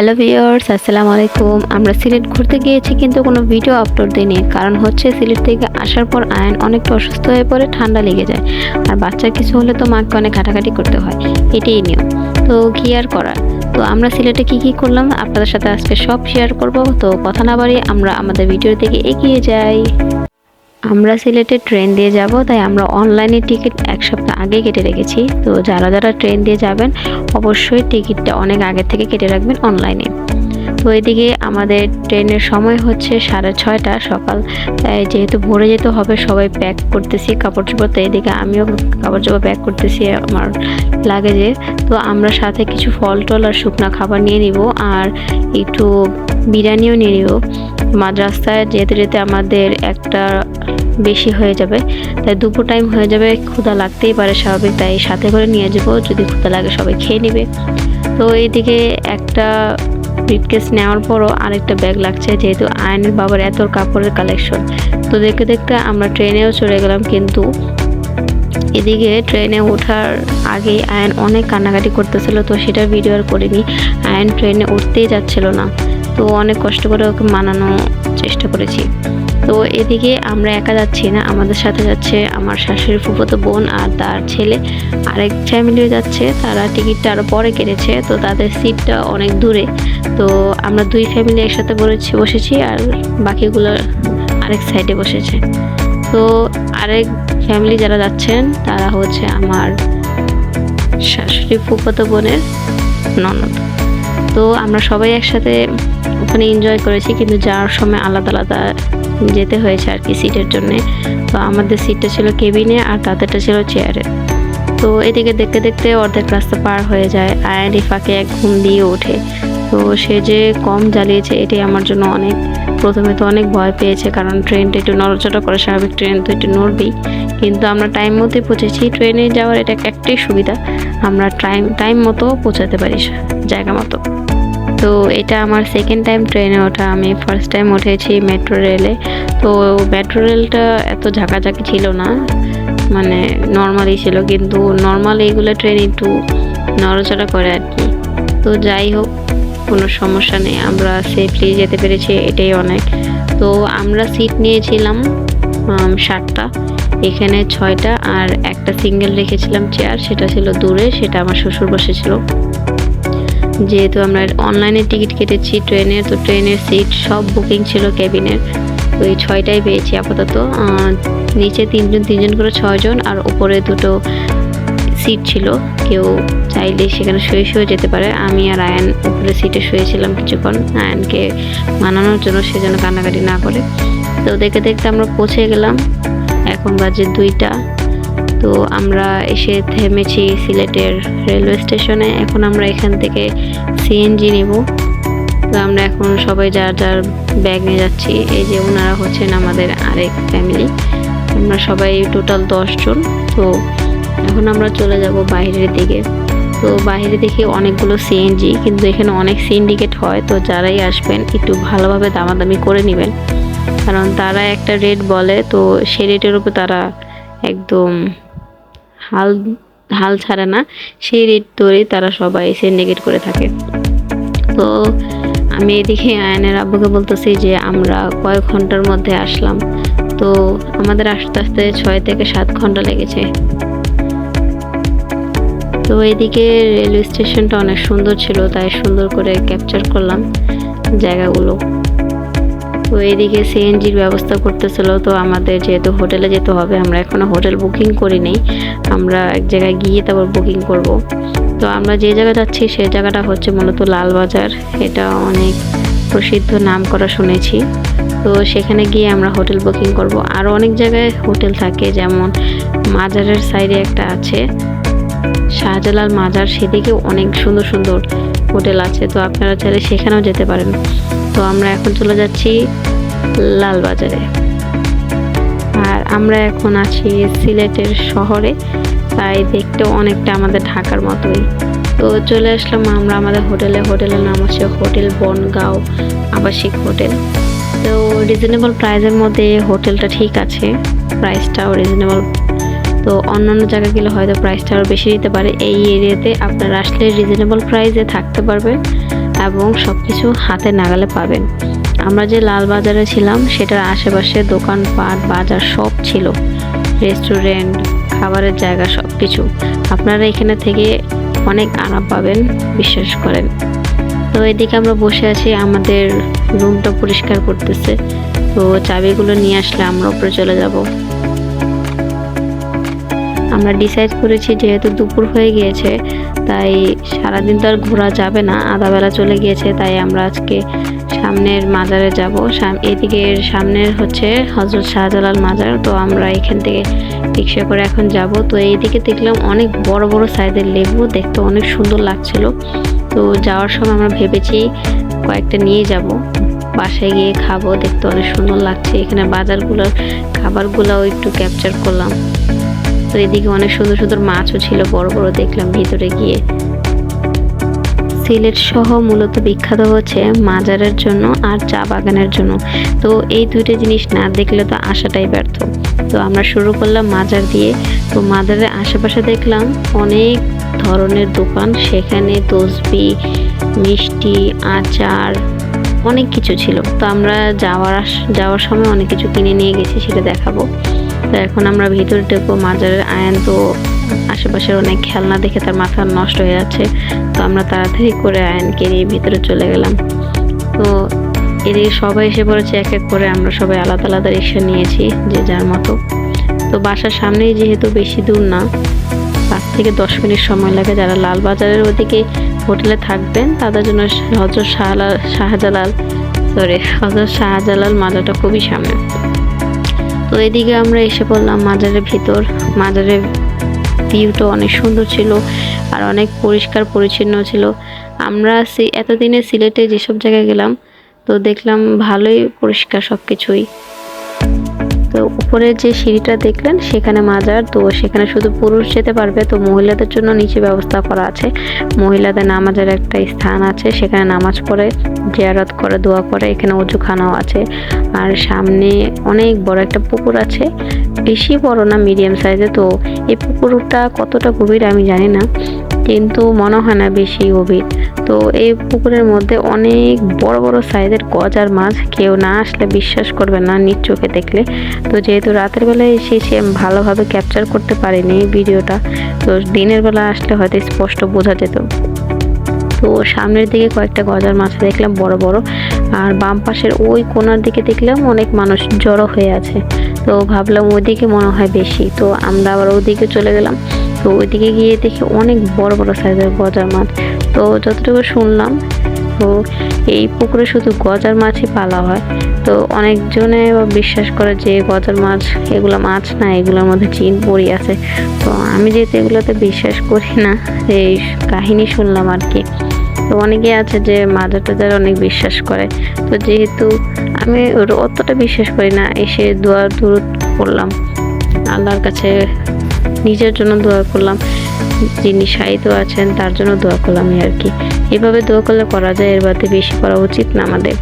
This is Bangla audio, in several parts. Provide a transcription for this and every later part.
হ্যালো ভিউয়ার্স, আসসালামু আলাইকুম। আমরা সিলেট ঘুরতে গিয়েছি কিন্তু কোনো ভিডিও আপলোড দিইনি, কারণ হচ্ছে সিলেট থেকে আসার পর আয়ন অনেকটা অসুস্থ হয়ে পড়ে, ঠান্ডা লেগে যায়। আর বাচ্চার কিছু হলে তো মাকে অনেক ঘাটাঘাটি করতে হয়, এটাই নিয়ম। তো কি আর করার। তো আমরা সিলেটে কি করলাম আপনাদের সাথে আজকে সব শেয়ার করব। তো কথা না বাড়িয়ে আমরা আমাদের ভিডিওর দিকে এগিয়ে যাই। আমরা সিলেটে ট্রেন দিয়ে যাব, তাই আমরা অনলাইনে টিকিট এক সপ্তাহ আগে কেটে রেখেছি। তো যারা যারা ট্রেন দিয়ে যাবেন অবশ্যই টিকিটটা অনেক আগে থেকে কেটে রাখবেন অনলাইনে। তো এদিকে আমাদের ট্রেনের সময় হচ্ছে 6:30 সকাল, তাই যেহেতু ভোরে যেতে হবে সবাই প্যাক করতেছি কাপড় চোপড়। তো এদিকে আমিও কাপড় চোপড় প্যাক করতেছি আমার লাগেজে। তো আমরা সাথে কিছু ফল টল আর শুকনা খাবার নিয়ে নিব, আর একটু বিরিয়ানিও নিয়ে নিব। রাস্তায় যেতে যেতে আমাদের একটা বেশি হয়ে যাবে, তাই দুপুর টাইম হয়ে যাবে, ক্ষুধা লাগতেই পারে স্বাভাবিক, তাই সাথে করে নিয়ে যাবো, যদি ক্ষুধা লাগে সবাই খেয়ে নেবে। তো এইদিকে একটা ব্রিফকেস নেওয়ার পরও আরেকটা ব্যাগ লাগছে, যেহেতু আয়নের বাবার এত কাপড়ের কালেকশন। তো দেখতে দেখতে আমরা ট্রেনেও চলে গেলাম, কিন্তু এদিকে ট্রেনে ওঠার আগেই আয়ন অনেক কান্নাকাটি করতেছিল, তো সেটার ভিডিও আর করিনি। আয়ন ট্রেনে উঠতেই যাচ্ছিল না, তো অনেক কষ্ট করে ওকে মানানোর চেষ্টা করেছি। তো এদিকে আমরা একা যাচ্ছি না, আমাদের সাথে যাচ্ছে আমার শাশুড়ির ফুফাতো বোন আর তার ছেলে, আরেক ফ্যামিলিও যাচ্ছে। তারা টিকিটটা আরও পরে কেটেছে, তো তাদের সিটটা অনেক দূরে। তো আমরা দুই ফ্যামিলি একসাথে বসেছি, আর বাকিগুলো আরেক সাইডে বসেছে। তো আরেক ফ্যামিলি যারা যাচ্ছেন তারা হচ্ছে আমার শাশুড়ি ফুফাতো বোনের ননদ। তো আমরা সবাই একসাথে ওখানে এনজয় করেছি, কিন্তু যাওয়ার সময় আলাদা আলাদা যেতে হয়েছে আর কি সিটের জন্যে। তো আমাদের সিটটা ছিল কেবিনে আর তাদেরটা ছিল চেয়ারে। তো এদিকে দেখতে দেখতে অর্ধেক রাস্তা পার হয়ে যায়। আয়ন ফাঁকে এক ঘুম দিয়ে ওঠে। তো সে যে কম জ্বালিয়েছে এটাই আমার জন্য অনেক। প্রথমে তো অনেক ভয় পেয়েছে, কারণ ট্রেনটা একটু নড়চড়া করে, স্বাভাবিক ট্রেন তো একটু নড়বেই। কিন্তু আমরা টাইম মতোই পৌঁছেছি। ট্রেনে যাওয়ার এটা একটাই সুবিধা, আমরা টাইম মতো পৌঁছাতে পারি জায়গা মতো। তো এটা আমার সেকেন্ড টাইম ট্রেনে ওঠা। আমি ফার্স্ট টাইম উঠেছি মেট্রো রেলে। তো মেট্রো রেলটা এত ঝাঁকাঝাঁকি ছিল না, মানে নর্মালই ছিল, কিন্তু নর্মাল এইগুলো ট্রেন একটু নড়াচড়া করে আর কি। তো যাই হোক, কোনো সমস্যা নেই, আমরা সেফলি যেতে পেরেছি, এটাই অনেক। তো আমরা সিট নিয়েছিলাম 7টা, এখানে 6টা, আর একটা সিঙ্গেল রেখেছিলাম চেয়ার, সেটা ছিল দূরে, সেটা আমার শ্বশুর বসেছিল। যেহেতু আমরা অনলাইনে টিকিট কেটেছি ট্রেনের, তো ট্রেনের সিট সব বুকিং ছিল কেবিনের। তো এই 6টাই পেয়েছি আপাতত। নিচে তিনজন করে 6জন, আর উপরে 2টো সিট ছিল, কেউ চাইলে সেখানে শুয়ে যেতে পারে। আমি আর আয়ন উপরে সিটে শুয়েছিলাম কিছুক্ষণ, আয়নকে মানানোর জন্য, সেজন্য কান্নাকাটি না করে। তো দেখতে দেখতে আমরা পৌঁছে গেলাম, এখন বাজে 2টা। তো আমরা এসে থেমেছি সিলেটের রেলওয়ে স্টেশনে। এখন আমরা এখান থেকে সিএনজি নেব। তো আমরা এখন সবাই যার যার ব্যাগ নিয়ে যাচ্ছি। এই যে ওনারা হচ্ছেন আমাদের আরেক ফ্যামিলি, আমরা সবাই টোটাল 10 জন। তো এখন আমরা চলে যাব বাইরের দিকে। তো বাইরে দেখি অনেকগুলো সিএনজি, কিন্তু এখানে অনেক সিন্ডিকেট হয়। তো যারাই আসবেন একটু ভালোভাবে দামাদামি করে নেবেন, কারণ তারা একটা রেট বলে, তো সেই রেটের উপর তারা একদম হাল ছাড়ে না, সেই রেট ধরেই তারা সবাই সিন্ডিকেট করে থাকে। তো আমি এদিকে আয়নের আব্বুকে বলতেছি যে আমরা কয়েক ঘন্টার মধ্যে আসলাম। তো আমাদের আস্তে আস্তে 6 থেকে 7 ঘন্টা লেগেছে। তো এদিকে রেলওয়ে স্টেশনটা অনেক সুন্দর ছিল, তাই সুন্দর করে ক্যাপচার করলাম জায়গাগুলো। তো এদিকে সিএনজির ব্যবস্থা করতেছিল। তো আমাদের যেহেতু হোটেলে যেতে হবে, আমরা এখনো হোটেল বুকিং করি নেই, আমরা এক জায়গায় গিয়ে তারপর বুকিং করব। তো আমরা যে জায়গা যাচ্ছি সেই জায়গাটা হচ্ছে মূলত লালবাজার, এটা অনেক প্রসিদ্ধ, নাম করা শুনেছি। তো সেখানে গিয়ে আমরা হোটেল বুকিং করব। আরও অনেক জায়গায় হোটেল থাকে, যেমন মাজারের সাইডে একটা আছে শাহজালাল মাজার, সেদিকে অনেক সুন্দর সুন্দর হোটেল আছে। তো আপনারা চাইলে সেখানেও যেতে পারেন। তো আমরা এখন চলে যাচ্ছি লালবাজারে, আর আমরা এখন আছি সিলেটের শহরে, তাই দেখতে অনেকটা আমাদের ঢাকার মতোই। তো চলে আসলাম আমরা আমাদের হোটেলের নাম হচ্ছে হোটেল বনগাঁও আবাসিক হোটেল। তো রিজনেবল প্রাইসের মধ্যে হোটেলটা ঠিক আছে, প্রাইসটাও রিজনেবল। তো অন্যান্য জায়গাগুলো হয়তো প্রাইসটা আরও বেশি দিতে পারে, এই এরিয়াতে আপনারা আসলে রিজনেবল প্রাইসে থাকতে পারবেন। এবং সব কিছু হাতে নাগালে পাবেন। আমরা যে লালবাজারে ছিলাম সেটার আশেপাশে দোকানপাট বাজার সব ছিল, রেস্টুরেন্ট, খাবারের জায়গা সব কিছু। আপনারা এখানে থেকে অনেক আরাম পাবেন, বিশ্বাস করেন। তো এদিকে আমরা বসে আছি, আমাদের রুমটা পরিষ্কার করতেছে। তো চাবিগুলো নিয়ে আসলে আমরা উপরে চলে যাব। আমরা ডিসাইড করেছি যেহেতু দুপুর হয়ে গিয়েছে, তাই সারাদিন তো আর ঘোরা যাবে না, আধা বেলা চলে গিয়েছে, তাই আমরা আজকে সামনের মাজারে যাব। এদিকে সামনের হচ্ছে হযরত শাহজালাল মাজার। তো আমরা এখান থেকে রিক্সা করে এখন যাব। তো এইদিকে দেখলাম অনেক বড় বড় সাইজের লেবু, দেখতে অনেক সুন্দর লাগছিল। তো যাওয়ার সময় আমরা ভেবেছি কয়েকটা নিয়ে যাব, বাসায় গিয়ে খাবো, দেখতে অনেক সুন্দর লাগছে। এখানে বাজারগুলোর খাবারগুলোও একটু ক্যাপচার করলাম। তো এদিকে অনেক সুন্দর সুন্দর মাছও ছিল, বড় বড় দেখলাম ভিতরে গিয়ে। সিলেট সহ মূলত বিখ্যাত হচ্ছে মাজারের জন্য আর চা বাগানের জন্য। তো এই দুইটা জিনিস না দেখলে তো আসাটাই ব্যর্থ। তো আমরা শুরু করলাম মাজার দিয়ে। তো মাজারের আশেপাশে দেখলাম অনেক ধরনের দোকান, সেখানে তসবি, মিষ্টি, আচার, অনেক কিছু ছিল। তো আমরা যাওয়ার সময় অনেক কিছু কিনে নিয়ে গেছি, সেটা দেখাবো। তো এখন আমরা ভিতরে ঢুকবো। মাজারের আয়ান তো আশেপাশের অনেক খেলনা দেখে তার মাথা নষ্ট হয়ে যাচ্ছে। তো আমরা তাড়াতাড়ি করে আয়ানকে নিয়ে ভিতরে চলে গেলাম। তো এদিকে সবাই এসে পড়েছে এক এক করে, আমরা সবাই আলাদা আলাদা রিক্সা নিয়েছি যে যার মতো। তো বাসার সামনেই যেহেতু বেশি দূর না, 5 থেকে 10 মিনিট সময় লাগে। যারা লালবাজারের ওদিকে হোটেলে থাকবেন তাদের জন্য হযরত শাহজালাল মাজারটা খুবই সামনে। তো এদিকে আমরা এসে পড়লাম মাজারের ভিতর। মাজারের ভিউটা অনেক সুন্দর ছিল আর অনেক পরিষ্কার পরিচ্ছন্ন ছিল। আমরা এতদিনে সিলেটে যেসব জায়গায় গেলাম, তো দেখলাম ভালোই পরিষ্কার সব কিছুই। তো উপরে যে সিঁড়িটা দেখলেন সেখানে মাজার। তো সেখানে শুধু পুরুষ যেতে পারবে, তো মহিলাদের জন্য নিচে ব্যবস্থা করা আছে। মহিলাদের নামাজের একটা স্থান আছে, সেখানে নামাজ পড়ে, জিয়ারত করে, দোয়া করে। এখানে ওযুখানাও আছে। আর সামনে অনেক বড় একটা পুকুর আছে, বেশি বড় না, মিডিয়াম সাইজে। তো এই পুকুরটা কতটা গভীর আমি জানি না, কিন্তু মনে হয় না বেশি গভীর। তো এই পুকুরের মধ্যে অনেক বড় বড় সাইজের গজার মাছ, কেউ না আসলে বিশ্বাস করবে না নিজ চোখে দেখলে। তো যেহেতু রাতের বেলায় এসেছি, আমি ভালোভাবে ক্যাপচার করতে পারিনি ভিডিওটা। তো দিনের বেলা আসলে হয়তো স্পষ্ট বোঝা যেত। তো সামনের দিকে কয়েকটা গজার মাছ দেখলাম বড় বড়, আর বাম পাশের ওই কোণার দিকে দেখলাম অনেক মানুষ জড়ো হয়ে আছে। তো ভাবলাম ওইদিকে মনে হয় বেশি, তো আমরা আবার ওইদিকে চলে গেলাম। তো ওইদিকে গিয়ে দেখি অনেক বড় বড় সাইজের গজার মাছ। তো যতটুকু শুনলাম, তো এই পুকুরে শুধু গজার মাছই পালা হয়। তো অনেকজনে বিশ্বাস করে যে গজার মাছ এগুলো মাছ না, এগুলোর মধ্যে জিন পড়ি আছে। তো আমি যেহেতু এগুলোতে বিশ্বাস করি না, এই কাহিনী শুনলাম আর কি। তো অনেকে আছে যে মাজার টাজার অনেক বিশ্বাস করে। তো যেহেতু আমি অতটা বিশ্বাস করি না, এসে দোয়া দুরুদ করলাম আল্লাহর কাছে, নিজের জন্য দোয়া করলাম, যিনি শাহিদ আছেন তার জন্য দোয়া করলাম আর কি। এভাবে দোয়া করলে করা যায়, এর বাদে বেশি করা উচিত না আমাদের।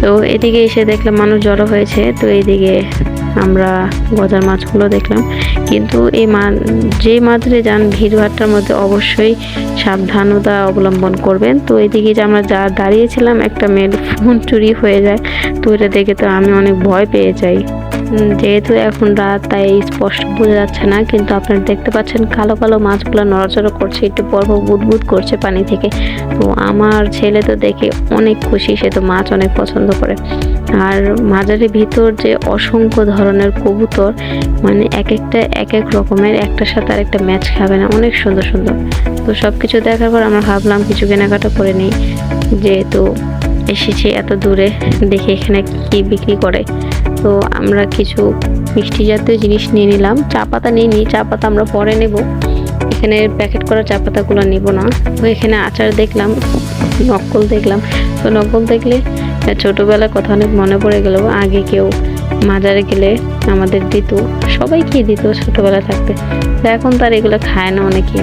তো এদিকে এসে দেখলাম মানুষ জড়ো হয়েছে। তো এইদিকে আমরা গজার মাছগুলো দেখলাম, কিন্তু যে মাজারে যান ভিড়ভাট্টার মধ্যে অবশ্যই সাবধানতা অবলম্বন করবেন। তো এদিকে যে আমরা যা দাঁড়িয়েছিলাম, একটা মেয়ের ফোন চুরি হয়ে যায়। তো এটা দেখে তো আমি অনেক ভয় পেয়ে যাই। যেহেতু এখন রাত, তাই স্পষ্ট বোঝা যাচ্ছে না, কিন্তু আপনারা দেখতে পাচ্ছেন কালো কালো মাছগুলো নড়াচড়া করছে, একটু পরপর বুদবুদ করছে পানি থেকে। তো আমার ছেলে তো দেখে অনেক খুশি, সে তো মাছ অনেক পছন্দ করে। আর মাজারের ভিতর যে অসংখ্য ধরনের কবুতর, মানে এক একটা এক এক রকমের, একটার সাথে আর একটা ম্যাচ খাবে না, অনেক সুন্দর সুন্দর। তো সব কিছু দেখার পর আমরা ভাবলাম কিছু কেনাকাটা করে নিই, যেহেতু এসেছি এত দূরে, দেখে এখানে কি বিক্রি করে। তো আমরা কিছু মিষ্টি জাতীয় জিনিস নিয়ে নিলাম। চা পাতা নিয়ে নিই, চা পাতা আমরা পরে নেব, এখানে প্যাকেট করা চা পাতাগুলো নেব না। তো এখানে আচার দেখলাম, নকল দেখলাম। তো নকল দেখলে ছোটোবেলার কথা অনেক মনে পড়ে গেল। আগে কেউ মাজারে গেলে আমাদের দিত, সবাইকে দিত ছোটোবেলা থাকতে। তো এখন তার এগুলো খায় না অনেকে।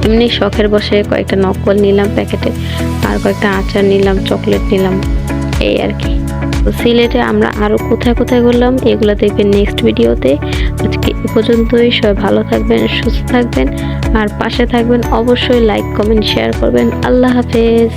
এমনি শখের বসে কয়েকটা নকল নিলাম প্যাকেটে, আর কয়েকটা আচার নিলাম, চকলেট নিলাম, এই আর কি। তো সিলেটে আমরা আরও কোথায় কোথায় ঘুরলাম এগুলো দেখবেন নেক্সট ভিডিওতে। আজকে এ পর্যন্তই। সবাই ভালো থাকবেন, সুস্থ থাকবেন আর পাশে থাকবেন। অবশ্যই লাইক কমেন্ট শেয়ার করবেন। আল্লাহ হাফেজ।